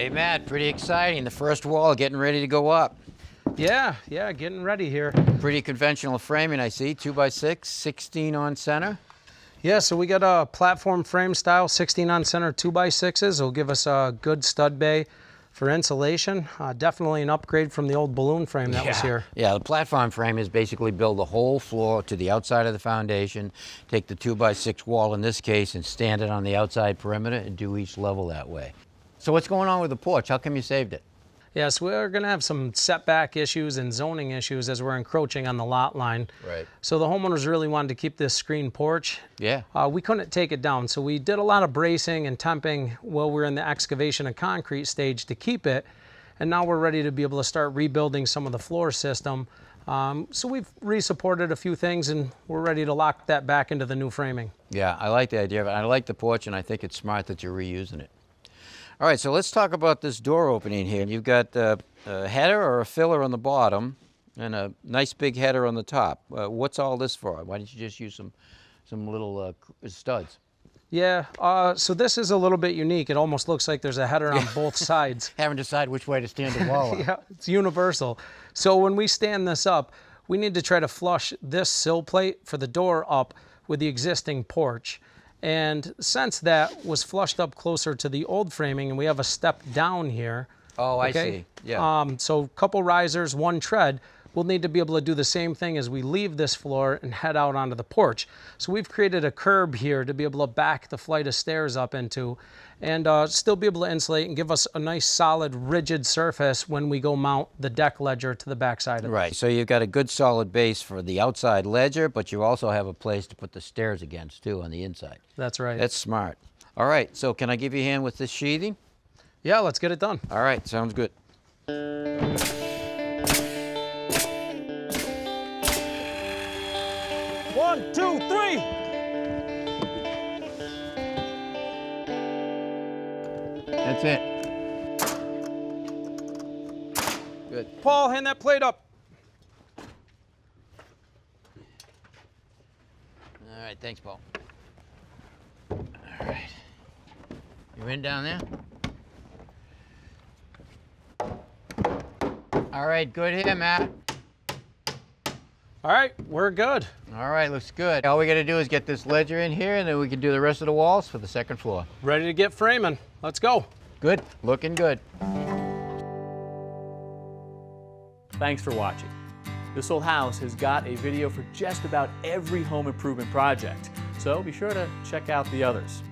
Hey, Matt, pretty exciting. The first wall getting ready to go up. Yeah, getting ready here. Pretty conventional framing, I see. 2x6, 16 on center. Yeah, so we got a platform frame style, 16 on center 2x6s. It'll give us a good stud bay for insulation. Definitely an upgrade from the old balloon frame that was here. Yeah, the platform frame is basically build the whole floor to the outside of the foundation, take the 2x6 wall in this case and stand it on the outside perimeter and do each level that way. So what's going on with the porch? How come you saved it? Yeah, so we're gonna have some setback issues and zoning issues as we're encroaching on the lot line. Right. So the homeowners really wanted to keep this screen porch. Yeah. We couldn't take it down, so we did a lot of bracing and temping while we're in the excavation and concrete stage to keep it. And now we're ready to be able to start rebuilding some of the floor system. So we've re-supported a few things and we're ready to lock that back into the new framing. Yeah, I like the idea of it. I like the porch and I think it's smart that you're reusing it. All right, so let's talk about this door opening here. You've got a header or a filler on the bottom and a nice big header on the top. What's all this for? Why didn't you just use some little studs? Yeah, so this is a little bit unique. It almost looks like there's a header on both sides. Haven't decided which way to stand the wall on. Yeah, it's universal. So when we stand this up, we need to try to flush this sill plate for the door up with the existing porch. And since that was flushed up closer to the old framing and we have a step down here. Oh, I see. Yeah. So a couple risers, one tread, we'll need to be able to do the same thing as we leave this floor and head out onto the porch. So we've created a curb here to be able to back the flight of stairs up into and still be able to insulate and give us a nice solid rigid surface when we go mount the deck ledger to the backside of it. Right, so you've got a good solid base for the outside ledger, but you also have a place to put the stairs against too on the inside. That's right. That's smart. All right, so can I give you a hand with this sheathing? Yeah, let's get it done. All right, sounds good. 1, 2, 3. That's it. Good. Paul, hand that plate up. All right, thanks, Paul. All right. You in down there? All right, good here, Matt. All right, we're good. All right, looks good. All we got to do is get this ledger in here, and then we can do the rest of the walls for the second floor. Ready to get framing. Let's go. Good, looking good. Thanks for watching. This Old House has got a video for just about every home improvement project, so be sure to check out the others.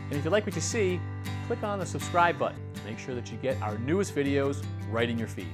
And if you like what you see, click on the subscribe button to make sure that you get our newest videos right in your feed.